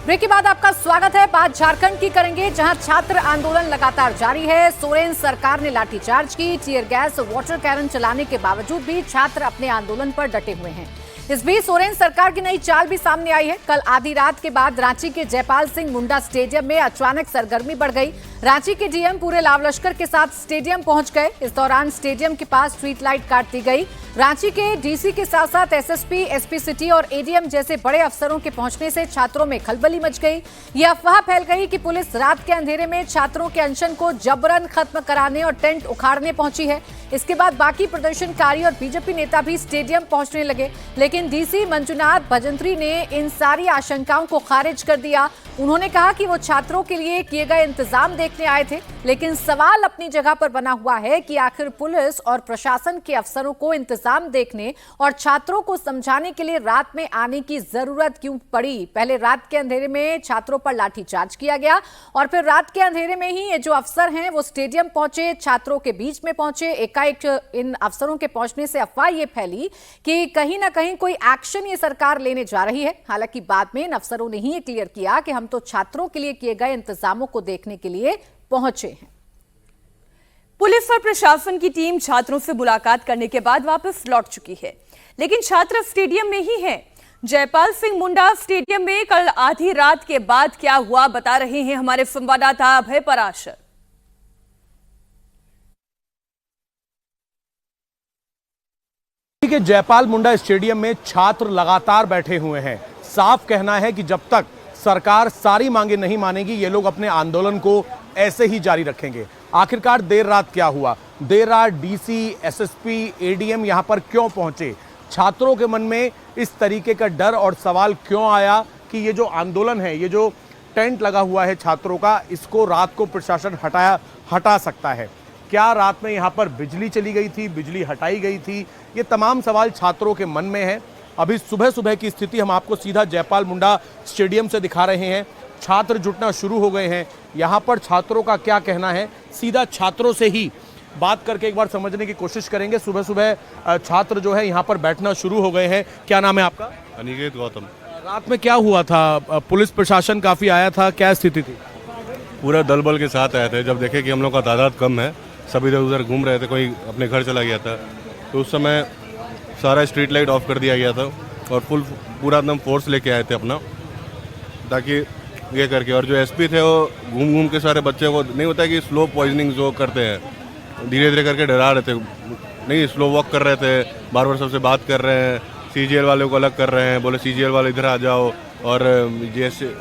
Break के बाद आपका स्वागत है। बात झारखंड की करेंगे, जहां छात्र आंदोलन लगातार जारी है। सोरेन सरकार ने लाठीचार्ज की, टीयर गैस, वाटर कैनन चलाने के बावजूद भी छात्र अपने आंदोलन पर डटे हुए हैं। इस बीच सोरेन सरकार की नई चाल भी सामने आई है। कल आधी रात के बाद रांची के जयपाल सिंह मुंडा स्टेडियम में अचानक सरगर्मी बढ़ गई। रांची के डीएम पूरे लाव लश्कर के साथ स्टेडियम पहुंच गए। इस दौरान स्टेडियम के पास स्ट्रीट लाइट काट दी गई। रांची के डीसी के साथ साथ एसएसपी, एसपी सिटी और एडीएम जैसे बड़े अफसरों के पहुंचने से छात्रों में खलबली मच गई। यह अफवाह फैल गई कि पुलिस रात के अंधेरे में छात्रों के अनशन को जबरन खत्म कराने और टेंट उखाड़ने पहुंची है। इसके बाद बाकी प्रदर्शनकारी और बीजेपी नेता भी स्टेडियम पहुंचने लगे, लेकिन डीसी मंजुनाथ भजंत्री ने इन सारी आशंकाओं को खारिज कर दिया। उन्होंने कहा कि वो छात्रों के लिए किए गए इंतजाम देखने आए थे, लेकिन सवाल अपनी जगह पर बना हुआ है कि आखिर पुलिस और प्रशासन के अफसरों को इंतजाम देखने और छात्रों को समझाने के लिए रात में आने की जरूरत क्यों पड़ी। पहले रात के अंधेरे में छात्रों पर लाठीचार्ज किया गया और फिर रात के अंधेरे में ही ये जो अफसर हैं वो स्टेडियम पहुंचे, छात्रों के बीच में पहुंचे। एकाएक इन अफसरों के पहुंचने से अफवाह ये फैली कि कहीं ना कहीं कोई एक्शन ये सरकार लेने जा रही है। हालांकि बाद में इन अफसरों ने ही ये क्लियर किया कि हम तो छात्रों के लिए किए गए इंतजामों को देखने के लिए पहुंचे हैं। पुलिस और प्रशासन की टीम छात्रों से मुलाकात करने के बाद वापस लौट चुकी है, लेकिन छात्र स्टेडियम में ही हैं। जयपाल सिंह मुंडा स्टेडियम में कल आधी रात के बाद क्या हुआ, बता रहे हैं हमारे संवाददाता अभय पराशर। के जयपाल मुंडा स्टेडियम में छात्र लगातार बैठे हुए हैं। साफ कहना है कि जब तक सरकार सारी मांगे नहीं मानेगी, ये लोग अपने आंदोलन को ऐसे ही जारी रखेंगे। आखिरकार देर रात क्या हुआ, देर रात डीसी, एसएसपी, एडीएम यहां पर क्यों पहुंचे, छात्रों के मन में इस तरीके का डर और सवाल क्यों आया कि ये जो आंदोलन है, ये जो टेंट लगा हुआ है छात्रों का, इसको रात को प्रशासन हटा सकता है। क्या रात में यहाँ पर बिजली चली गई थी, बिजली हटाई गई थी, ये तमाम सवाल छात्रों के मन में है। अभी सुबह सुबह की स्थिति हम आपको सीधा जयपाल मुंडा स्टेडियम से दिखा रहे हैं। छात्र जुटना शुरू हो गए हैं। यहाँ पर छात्रों का क्या कहना है, सीधा छात्रों से ही बात करके एक बार समझने की कोशिश करेंगे। सुबह सुबह छात्र जो है यहाँ पर बैठना शुरू हो गए हैं। क्या नाम है आपका? अनिकेत गौतम। रात में क्या हुआ था? पुलिस प्रशासन काफ़ी आया था, क्या स्थिति थी? पूरा दल बल के साथ आए थे। जब देखे कि हम लोग का तादाद कम है, सब इधर उधर घूम रहे थे, कोई अपने घर चला गया था, तो उस समय सारा स्ट्रीट लाइट ऑफ कर दिया गया था और पूरा एकदम फोर्स लेके आए थे अपना, ताकि ये करके। और जो एसपी थे वो घूम घूम के सारे बच्चे को, नहीं होता है कि स्लो पॉइजनिंग जो करते हैं, धीरे धीरे करके डरा रहे थे। नहीं, स्लो वॉक कर रहे थे, बार बार सबसे बात कर रहे हैं, सीजीएल वाले को अलग कर रहे हैं, बोले सीजीएल वाले इधर आ जाओ, और जैसे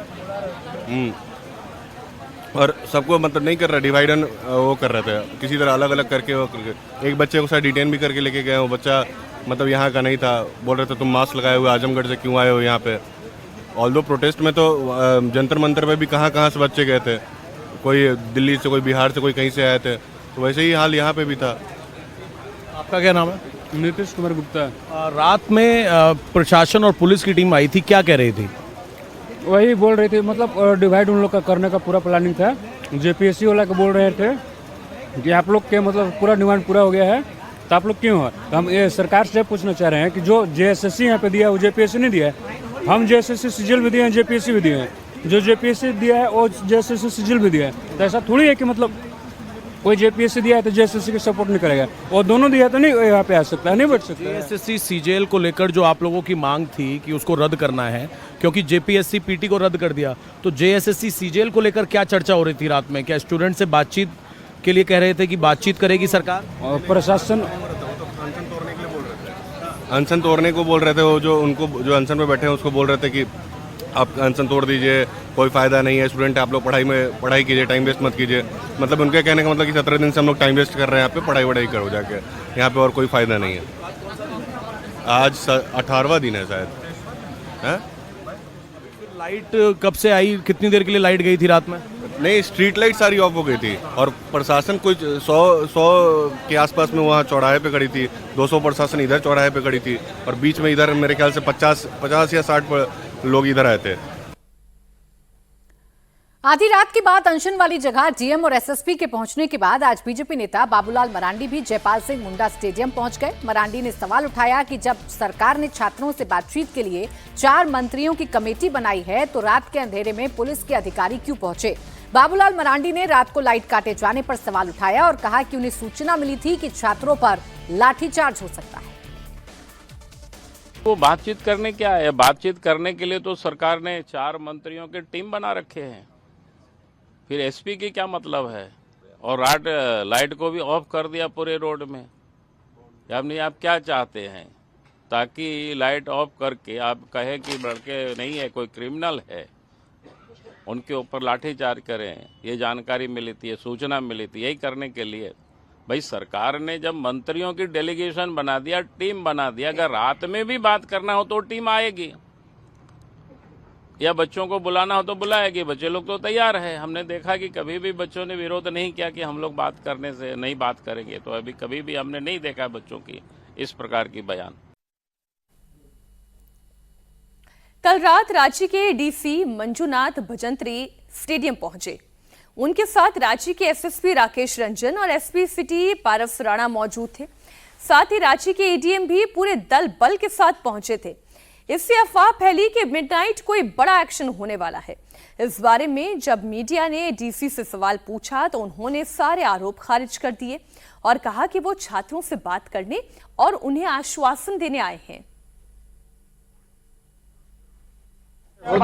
और सबको मतलब नहीं कर रहा, डिवाइड एंड वो कर रहे थे, किसी तरह अलग अलग करके वो करके। एक बच्चे को शायद डिटेन भी करके लेके गए। वो बच्चा मतलब यहाँ का नहीं था, बोल रहे थे तुम मास्क लगाए हुए आजमगढ़ से क्यों आए हो यहाँ पे। ऑल्दो प्रोटेस्ट में तो जंतर मंतर पे भी कहाँ से बच्चे गए थे, कोई दिल्ली से, कोई बिहार से, कोई कहीं से आए थे, तो वैसे ही हाल यहाँ पे भी था। आपका क्या नाम है? नीतीश कुमार गुप्ता। रात में प्रशासन और पुलिस की टीम आई थी, क्या कह रही थी? वही बोल रहे थे, मतलब डिवाइड उन लोग का करने का पूरा प्लानिंग था। जेपीएससी वाला को बोल रहे थे कि आप लोग के मतलब पूरा डिमांड पूरा हो गया है, तो आप लोग क्यों है। तो हम ये सरकार से पूछना चाह रहे हैं कि जो जेएसएससी यहाँ पे दिया है वो जेपीएससी नहीं दिया है। हम जेएसएससी सीजीएल भी दिए हैं, जेपीएससी भी दिए हैं। जो जेपीएससी दिया है वो जेएसएससी सीजीएल भी दिया है। तो ऐसा थोड़ी है कि मतलब कोई जेपीएससी दिया है तो जेएसएससी के सपोर्ट नहीं करेगा, और दोनों दिया तो नहीं यहाँ पे आ सकता है, नहीं बैठ सकता। जेएसएससी सीजीएल को लेकर जो आप लोगों की मांग थी कि उसको रद्द करना है, क्योंकि जेपीएससी पीटी को रद्द कर दिया, तो जेएसएससी सीजीएल को लेकर क्या चर्चा हो रही थी रात में? क्या स्टूडेंट से बातचीत के लिए कह रहे थे कि बातचीत करेगी सरकार? और प्रशासन अनशन तोड़ने को बोल रहे थे। वो जो उनको जो अनशन पे बैठे हैं उसको बोल रहे थे कि आप अनशन तोड़ दीजिए, कोई फ़ायदा नहीं है, स्टूडेंट आप लोग पढ़ाई कीजिए, टाइम वेस्ट मत कीजिए। मतलब उनके कहने का मतलब कि 17 दिन से हम लोग टाइम वेस्ट कर रहे हैं यहाँ पे, पढ़ाई करो जाके, यहाँ पे और कोई फ़ायदा नहीं है। आज 18वां दिन है शायद। है लाइट कब से आई, कितनी देर के लिए लाइट गई थी रात में? नहीं, स्ट्रीट लाइट सारी ऑफ हो गई थी और प्रशासन कुछ 100 के आसपास में वहाँ चौराहे पे खड़ी थी। 200 प्रशासन इधर चौराहे पे खड़ी थी और बीच में इधर मेरे ख्याल से 50 या 60 लोग इधर आए थे। आधी रात के बाद अनशन वाली जगह डीएम और एसएसपी के पहुंचने के बाद आज बीजेपी नेता बाबूलाल मरांडी भी जयपाल सिंह मुंडा स्टेडियम पहुंच गए। मरांडी ने सवाल उठाया कि जब सरकार ने छात्रों से बातचीत के लिए 4 मंत्रियों की कमेटी बनाई है तो रात के अंधेरे में पुलिस के अधिकारी क्यों पहुंचे। बाबूलाल मरांडी ने रात को लाइट काटे जाने पर सवाल उठाया और कहा कि उन्हें सूचना मिली थी कि छात्रों पर लाठीचार्ज हो सकता है। वो बातचीत करने क्या है, बातचीत करने के लिए तो सरकार ने 4 मंत्रियों की टीम बना रखे हैं। फिर एसपी की क्या मतलब है। और लाइट को भी ऑफ कर दिया पूरे रोड में। यानी आप क्या चाहते हैं, ताकि लाइट ऑफ करके आप कहे कि लड़के नहीं है, कोई क्रिमिनल है, उनके ऊपर लाठीचार्ज करें। ये जानकारी मिली थी, ये सूचना मिली थी, यही करने के लिए। भाई सरकार ने जब मंत्रियों की डेलीगेशन बना दिया, टीम बना दिया, अगर रात में भी बात करना हो तो टीम आएगी, या बच्चों को बुलाना हो तो बुलाएगी। बच्चे लोग तो तैयार है। हमने देखा कि कभी भी बच्चों ने विरोध नहीं किया कि हम लोग बात करने से नहीं बात करेंगे। तो अभी कभी भी हमने नहीं देखा बच्चों की इस प्रकार की बयान। कल रात रांची के डीसी मंजुनाथ भजंत्री स्टेडियम पहुंचे। उनके साथ रांची के एसएसपी राकेश रंजन और एसपी सिटी पारस राणा मौजूद थे। साथ ही रांची के एडीएम भी पूरे दल बल के साथ पहुंचे थे। इससे अफवाह फैली कि मिडनाइट कोई बड़ा एक्शन होने वाला है। इस बारे में जब मीडिया ने डीसी से सवाल पूछा तो उन्होंने सारे आरोप खारिज कर दिए और कहा कि वो छात्रों से बात करने और उन्हें आश्वासन देने आए हैं। अभी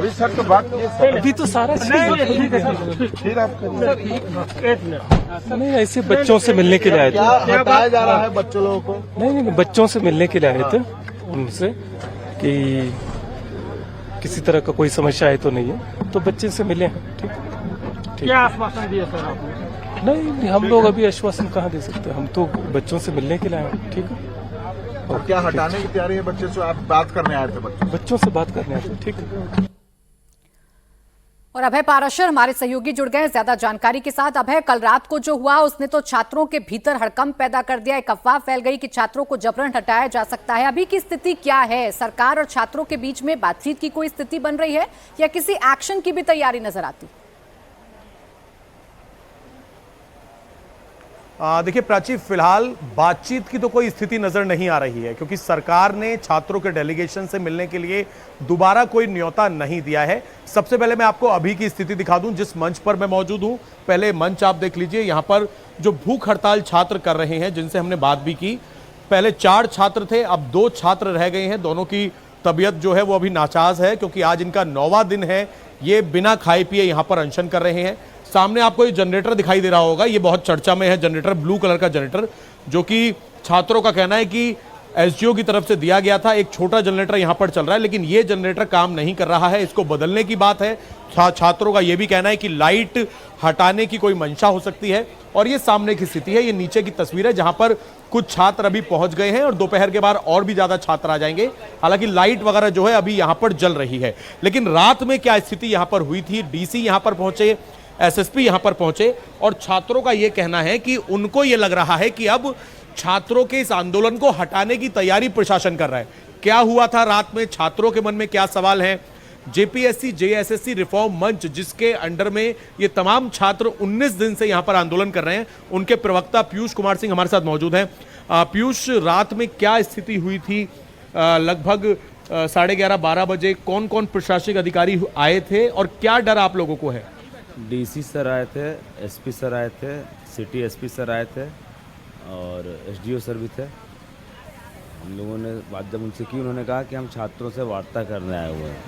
सर तो बात अभी तो सारा फिर आप नहीं, ऐसे बच्चों से मिलने के लिए आए थे। बताया जा रहा है बच्चों लोगों को। नहीं, बच्चों से मिलने के लिए आए थे, उनसे कि किसी तरह का कोई समस्या है तो नहीं है, तो बच्चे से मिले। ठीक। क्या आश्वासन दिया सर आपने? नहीं, हम लोग अभी आश्वासन कहाँ दे सकते हैं, हम तो बच्चों से मिलने के लिए आए हैं। ठीक है। और क्या हटाने की तैयारी है बच्चे से? आप बात करने आए थे बच्चों से बात करने आए थे। ठीक है। और अभय पाराशर हमारे सहयोगी जुड़ गए ज्यादा जानकारी के साथ। अभय, कल रात को जो हुआ उसने तो छात्रों के भीतर हड़कंप पैदा कर दिया। एक अफवाह फैल गई कि छात्रों को जबरन हटाया जा सकता है। अभी की स्थिति क्या है? सरकार और छात्रों के बीच में बातचीत की कोई स्थिति बन रही है या किसी एक्शन की भी तैयारी नजर आती? देखिए प्राची, फिलहाल बातचीत की तो कोई स्थिति नजर नहीं आ रही है, क्योंकि सरकार ने छात्रों के डेलीगेशन से मिलने के लिए दोबारा कोई न्योता नहीं दिया है। सबसे पहले मैं आपको अभी की स्थिति दिखा दूं जिस मंच पर मैं मौजूद हूं। पहले मंच आप देख लीजिए। यहां पर जो भूख हड़ताल छात्र कर रहे हैं, जिनसे हमने बात भी की, पहले 4 छात्र थे, अब 2 छात्र रह गए हैं। दोनों की तबीयत जो है वो अभी नासाज है, क्योंकि आज इनका 9वां दिन है। ये बिना खाए पिए यहां पर अनशन कर रहे हैं। सामने आपको ये जनरेटर दिखाई दे रहा होगा, ये बहुत चर्चा में है जनरेटर, ब्लू कलर का जनरेटर, जो कि छात्रों का कहना है कि एसडीओ की तरफ से दिया गया था। एक छोटा जनरेटर यहां पर चल रहा है, लेकिन ये जनरेटर काम नहीं कर रहा है, इसको बदलने की बात है। छात्रों का यह भी कहना है कि लाइट हटाने की कोई मंशा हो सकती है। और ये सामने की स्थिति है, ये नीचे की तस्वीर है जहां पर कुछ छात्र अभी पहुंच गए हैं और दोपहर के बाद और भी ज्यादा छात्र आ जाएंगे। हालांकि लाइट वगैरह जो है अभी यहां पर जल रही है। लेकिन रात में क्या स्थिति यहां पर हुई थी, डीसी यहां पर पहुंचे, एसएसपी यहां पर पहुंचे, और छात्रों का यह कहना है कि उनको यह लग रहा है कि अब छात्रों के इस आंदोलन को हटाने की तैयारी प्रशासन कर रहा है। क्या हुआ था रात में, छात्रों के मन में क्या सवाल हैं? जेपीएससी जेएसएससी रिफॉर्म मंच, जिसके अंडर में ये तमाम छात्र 19 दिन से यहां पर आंदोलन कर रहे हैं, उनके प्रवक्ता पीयूष कुमार सिंह हमारे साथ मौजूद हैं। पीयूष, रात में क्या स्थिति हुई थी? लगभग 11:30-12 बजे कौन कौन प्रशासनिक अधिकारी आए थे और क्या डर आप लोगों को है? डीसी सर आए थे, एसपी सर आए थे, सिटी एसपी सर आए थे और एसडीओ सर भी थे। हम लोगों ने बात जब उनसे की, उन्होंने कहा कि हम छात्रों से वार्ता करने आए हुए हैं।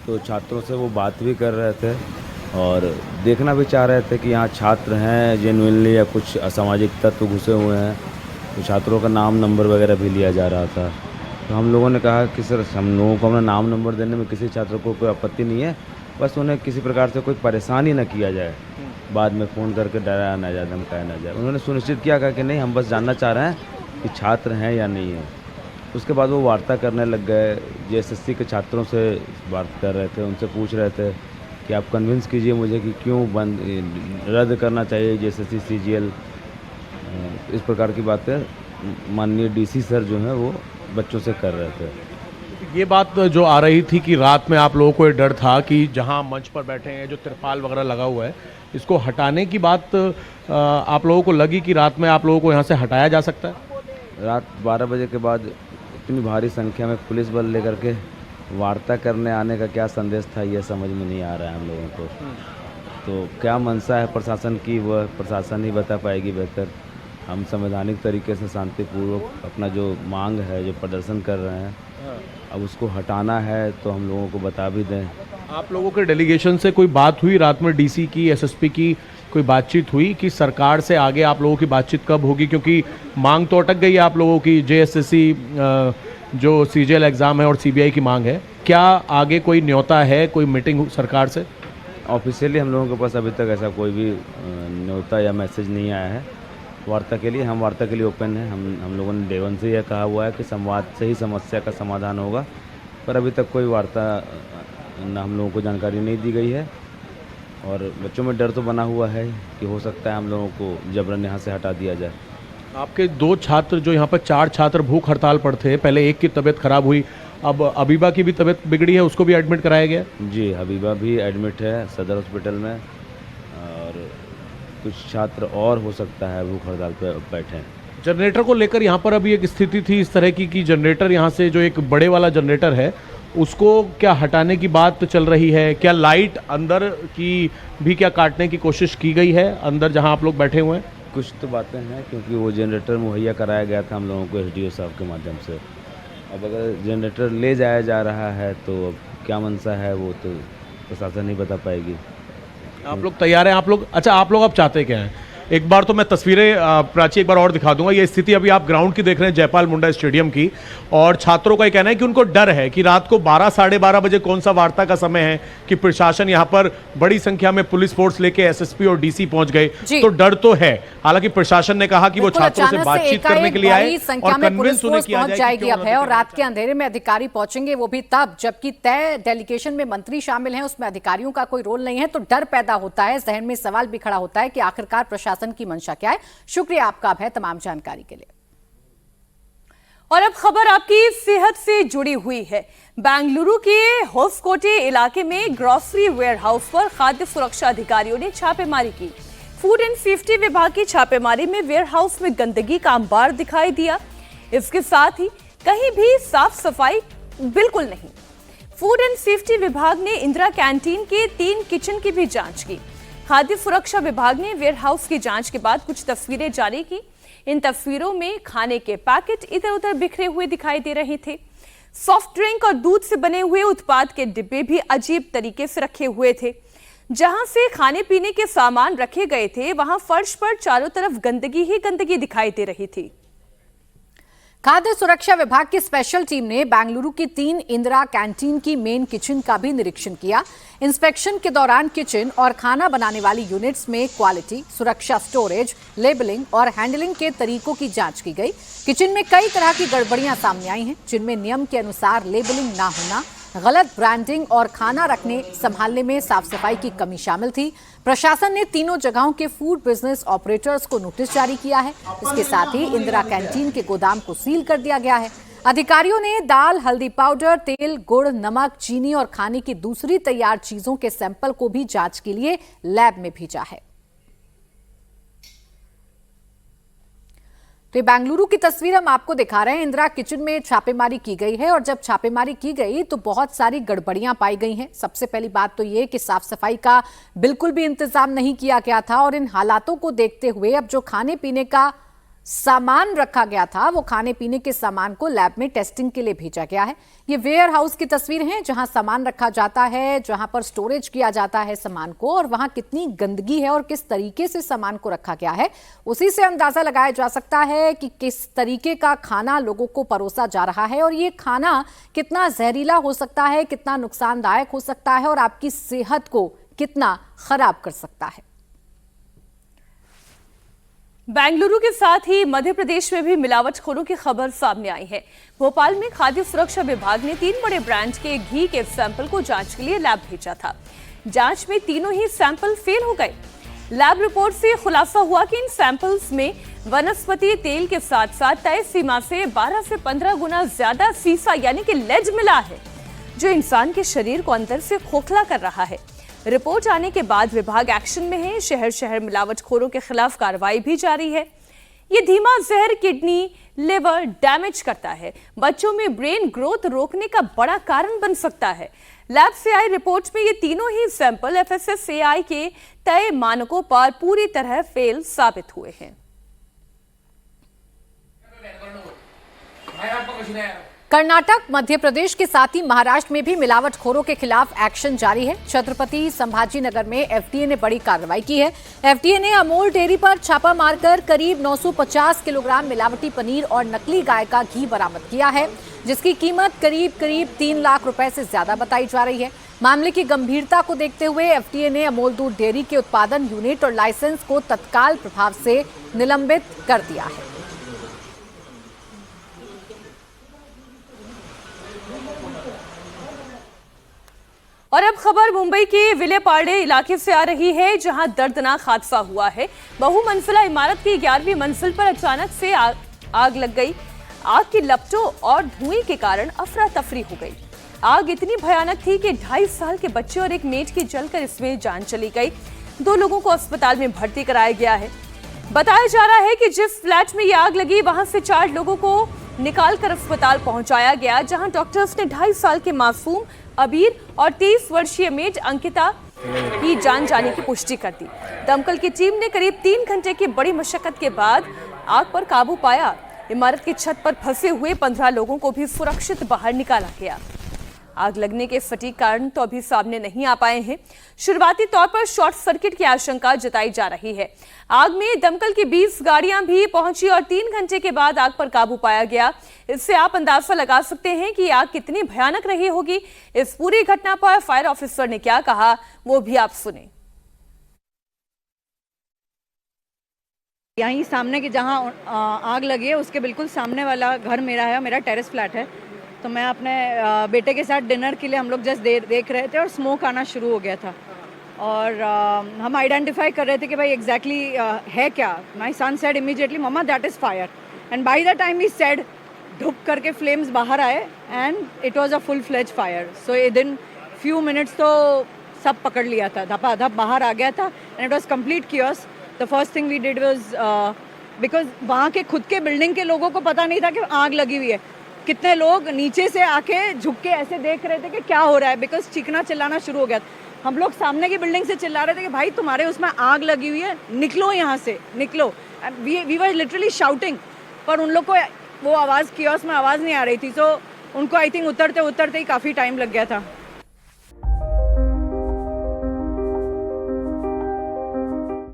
तो छात्रों से वो बात भी कर रहे थे और देखना भी चाह रहे थे कि यहाँ छात्र हैं जेन्युइनली या कुछ असामाजिक तत्व घुसे हुए हैं। तो छात्रों का नाम नंबर वगैरह भी लिया जा रहा था। तो हम लोगों ने कहा कि सर, हम लोगों को अपना नाम नंबर देने में किसी छात्र को कोई आपत्ति नहीं है, बस उन्हें किसी प्रकार से कोई परेशानी न किया जाए, बाद में फ़ोन करके डराया ना जाए, धमकाया ना जाए। उन्होंने सुनिश्चित किया कि नहीं, हम बस जानना चाह रहे हैं कि छात्र हैं या नहीं है। उसके बाद वो वार्ता करने लग गए। जेएसएससी के छात्रों से बात कर रहे थे, उनसे पूछ रहे थे कि आप कन्विंस कीजिए मुझे कि क्यों रद्द करना चाहिए जेएसएससी सीजीएल। इस प्रकार की बातें माननीय डीसी सर जो हैं वो बच्चों से कर रहे थे। ये बात जो आ रही थी कि रात में आप लोगों को ये डर था कि जहां मंच पर बैठे हैं जो तिरपाल वगैरह लगा हुआ है इसको हटाने की बात आप लोगों को लगी कि रात में आप लोगों को यहाँ से हटाया जा सकता है? रात 12 बजे के बाद इतनी भारी संख्या में पुलिस बल लेकर के वार्ता करने आने का क्या संदेश था ये समझ में नहीं आ रहा है हम लोगों को। तो क्या मंशा है प्रशासन की वह प्रशासन ही बता पाएगी बेहतर। हम संवैधानिक तरीके से शांतिपूर्वक अपना जो मांग है जो प्रदर्शन कर रहे हैं अब उसको हटाना है तो हम लोगों को बता भी दें। आप लोगों के डेलीगेशन से कोई बात हुई रात में? डीसी की, एसएसपी की कोई बातचीत हुई कि सरकार से आगे आप लोगों की बातचीत कब होगी? क्योंकि मांग तो अटक गई है आप लोगों की, जेएसएससी जो सीजीएल एग्ज़ाम है और सीबीआई की मांग है। क्या आगे कोई न्योता है, कोई मीटिंग सरकार से? ऑफिशियली हम लोगों के पास अभी तक ऐसा कोई भी न्योता या मैसेज नहीं आया है वार्ता के लिए। हम वार्ता के लिए ओपन हैं। हम लोगों ने डे वन से यह कहा हुआ है कि संवाद से ही समस्या का समाधान होगा, पर अभी तक कोई वार्ता न हम लोगों को जानकारी नहीं दी गई है। और बच्चों में डर तो बना हुआ है कि हो सकता है हम लोगों को जबरन यहाँ से हटा दिया जाए। आपके 2 छात्र जो यहाँ पर 4 छात्र भूख हड़ताल पर थे, पहले एक की तबीयत खराब हुई, अब अबीबा की भी तबीयत बिगड़ी है, उसको भी एडमिट कराया गया? जी, हबीबा भी एडमिट है सदर हॉस्पिटल में और कुछ छात्र और हो सकता है भूख हड़ताल पर बैठे हैं। जनरेटर को लेकर यहाँ पर अभी एक स्थिति थी इस तरह की कि जनरेटर यहाँ से जो एक बड़े वाला जनरेटर है उसको क्या हटाने की बात चल रही है? क्या लाइट अंदर की भी क्या काटने की कोशिश की गई है अंदर जहाँ आप लोग बैठे हुए हैं? कुछ तो बातें हैं क्योंकि वो जनरेटर मुहैया कराया गया था हम लोगों को एसडीओ साहब के माध्यम से। अब अगर जनरेटर ले जाया जा रहा है तो अब क्या मंशा है वो तो प्रशासन नहीं बता पाएगी। आप लोग तैयार हैं? आप लोग अच्छा, आप लोग अब चाहते क्या हैं? एक बार तो मैं तस्वीरें प्राची एक बार और दिखा दूंगा। ये स्थिति अभी आप ग्राउंड की देख रहे हैं जयपाल मुंडा स्टेडियम की, और छात्रों का ये कहना है कि उनको डर है कि रात को 12 साढ़े 12 बजे कौन सा वार्ता का समय है कि प्रशासन यहाँ पर बड़ी संख्या में पुलिस फोर्स लेके एसएसपी और डीसी पहुंच गए, तो डर तो है। हालांकि प्रशासन ने कहा कि वो छात्रों से बातचीत करने के लिए आए और कन्विंस होने की पहुंच जाएगी अब है, और रात के अंधेरे में अधिकारी पहुंचेंगे वो भी तब जबकि तय डेलीगेशन में मंत्री शामिल हैं, उसमें अधिकारियों का कोई रोल नहीं है। तो डर पैदा होता है, जहन में सवाल भी खड़ा होता है कि आखिरकार प्रशासन की मंशा क्या है। शुक्रिया आपका अभय तमाम जानकारी के लिए। और अब खबर आपकी सेहत से जुड़ी हुई है। बेंगलुरु के होसकोटे इलाके में ग्रोसरी वेयरहाउस पर खाद्य सुरक्षा अधिकारियों ने छापेमारी की। फूड एंड सेफ्टी विभाग की छापेमारी में वेयरहाउस में गंदगी का अंबार दिखाई दिया। इसके साथ ही कहीं भी साफ सफाई बिल्कुल नहीं। फूड एंड सेफ्टी विभाग ने इंदिरा कैंटीन के 3 किचन की भी जांच की। खाद्य सुरक्षा विभाग ने वेयरहाउस की जांच के बाद कुछ तस्वीरें जारी की। इन तस्वीरों में खाने के पैकेट इधर उधर बिखरे हुए दिखाई दे रहे थे। सॉफ्ट ड्रिंक और दूध से बने हुए उत्पाद के डिब्बे भी अजीब तरीके से रखे हुए थे। जहां से खाने पीने के सामान रखे गए थे वहां फर्श पर चारों तरफ गंदगी ही गंदगी दिखाई दे रही थी। खाद्य सुरक्षा विभाग की स्पेशल टीम ने बेंगलुरु की 3 इंदिरा कैंटीन की मेन किचन का भी निरीक्षण किया। इंस्पेक्शन के दौरान किचन और खाना बनाने वाली यूनिट्स में क्वालिटी, सुरक्षा, स्टोरेज, लेबलिंग और हैंडलिंग के तरीकों की जांच की गई। किचन में कई तरह की गड़बड़ियां सामने आई हैं, जिनमें नियम के अनुसार लेबलिंग ना होना, गलत ब्रांडिंग और खाना रखने संभालने में साफ सफाई की कमी शामिल थी। प्रशासन ने तीनों जगहों के फूड बिजनेस ऑपरेटर्स को नोटिस जारी किया है। इसके साथ ही इंदिरा कैंटीन के गोदाम को सील कर दिया गया है। अधिकारियों ने दाल, हल्दी पाउडर, तेल, गुड़, नमक, चीनी और खाने की दूसरी तैयार चीजों के सैंपल को भी जांच के लिए लैब में भेजा है। तो ये बेंगलुरु की तस्वीर हम आपको दिखा रहे हैं। इंदिरा किचन में छापेमारी की गई है और जब छापेमारी की गई तो बहुत सारी गड़बड़ियां पाई गई हैं। सबसे पहली बात तो ये कि साफ सफाई का बिल्कुल भी इंतजाम नहीं किया गया था और इन हालातों को देखते हुए अब जो खाने पीने का सामान रखा गया था वो खाने पीने के सामान को लैब में टेस्टिंग के लिए भेजा गया है। ये वेयर हाउस की तस्वीर है जहां सामान रखा जाता है, जहां पर स्टोरेज किया जाता है सामान को, और वहां कितनी गंदगी है और किस तरीके से सामान को रखा गया है उसी से अंदाजा लगाया जा सकता है कि किस तरीके का खाना लोगों को परोसा जा रहा है और ये खाना कितना जहरीला हो सकता है, कितना नुकसानदायक हो सकता है और आपकी सेहत को कितना खराब कर सकता है। बेंगलुरु के साथ ही मध्य प्रदेश में भी मिलावटखोरों की खबर सामने आई है। भोपाल में खाद्य सुरक्षा विभाग ने 3 बड़े ब्रांड के घी के सैंपल को जांच के लिए लैब भेजा था। जांच में तीनों ही सैंपल फेल हो गए। लैब रिपोर्ट से खुलासा हुआ कि इन सैंपल्स में वनस्पति तेल के साथ साथ तय सीमा से 12 से 15 गुना ज्यादा सीसा यानी कि लेड मिला है, जो इंसान के शरीर को अंदर से खोखला कर रहा है। रिपोर्ट आने के बाद विभाग एक्शन में है। शहर शहर मिलावटखोरों के खिलाफ कार्रवाई भी जारी है। ये धीमा जहर किडनी, लिवर डैमेज करता है, बच्चों में ब्रेन ग्रोथ रोकने का बड़ा कारण बन सकता है। लैब से आई रिपोर्ट में ये तीनों ही सैंपल FSSAI के तय मानकों पर पूरी तरह फेल साबित हुए हैं। कर्नाटक, मध्य प्रदेश के साथ ही महाराष्ट्र में भी मिलावटखोरों के खिलाफ एक्शन जारी है। छत्रपति संभाजीनगर में FDA ने बड़ी कार्रवाई की है। FDA ने अमूल डेयरी पर छापा मारकर करीब 950 किलोग्राम मिलावटी पनीर और नकली गाय का घी बरामद किया है, जिसकी कीमत करीब 3 लाख रुपए से ज्यादा बताई जा रही है। मामले की गंभीरता को देखते हुए FDA ने अमूल दूध डेयरी के उत्पादन यूनिट और लाइसेंस को तत्काल प्रभाव से निलंबित कर दिया है। और अब खबर मुंबई के विलेपार्ले इलाके से आ रही है, जहां दर्दनाक हादसा हुआ है। बहुमंजिला इमारत की 11वीं मंजिल पर अचानक से आग लग गई। आग की लपटों और धुएं के कारण अफरा तफरी हो गई। आग इतनी भयानक थी कि 2.5 साल के बच्चे और एक मेड की जलकर इसमें जान चली गई। 2 लोगों को अस्पताल में भर्ती कराया गया है। बताया जा रहा है कि जिस फ्लैट में ये आग लगी, वहां से 4 लोगों को निकालकर अस्पताल पहुंचाया गया, जहां डॉक्टर्स ने 2.5 साल के मासूम अबीर और 23 वर्षीय मेड अंकिता की जान जाने की पुष्टि कर दी। दमकल की टीम ने करीब 3 घंटे की बड़ी मशक्कत के बाद आग पर काबू पाया। इमारत की छत पर फंसे हुए 15 लोगों को भी सुरक्षित बाहर निकाला गया। आग लगने के सटीक कारण तो अभी सामने नहीं आ पाए हैं। शुरुआती तौर पर शॉर्ट सर्किट की आशंका जताई जा रही है। आग में दमकल की 20 गाड़ियां भी पहुंची और 3 घंटे के बाद आग पर काबू पाया गया। इससे आप अंदाजा लगा सकते हैं कि आग कितनी भयानक रही होगी। इस पूरी घटना पर फायर ऑफिसर ने क्या कहा, वो भी आप सुने। यहीं सामने की जहां आग लगी है, उसके बिल्कुल सामने वाला घर मेरा है, मेरा टेरेस फ्लैट है। तो मैं अपने बेटे के साथ डिनर के लिए हम लोग जस्ट देख रहे थे और स्मोक आना शुरू हो गया था। और हम आइडेंटिफाई कर रहे थे कि भाई एग्जैक्टली है क्या। माय सन सेड इमीडिएटली, मम्मा that is fire. And by the time he said, धुप करके फ्लेम्स बाहर आए and it was a full fledged fire. So within few minutes तो सब पकड़ लिया था, धपाधप बाहर आ गया था and it was complete chaos. The first thing we did was, because वहाँ के खुद के बिल्डिंग के लोगों को पता नहीं था कि आग लगी हुई है। कितने लोग नीचे से आके झुक के ऐसे देख रहे थे कि क्या हो रहा है, बिकॉज चीखना चिल्लाना शुरू हो गया। हम लोग सामने की बिल्डिंग से चिल्ला रहे थे कि भाई तुम्हारे उसमें आग लगी हुई है, निकलो यहाँ से, निकलो। वी वर लिटरली शाउटिंग, पर उन लोग को वो आवाज़ कियोस्क में आवाज़ नहीं आ रही थी। सो उनको आई थिंक उतरते उतरते ही काफ़ी टाइम लग गया था।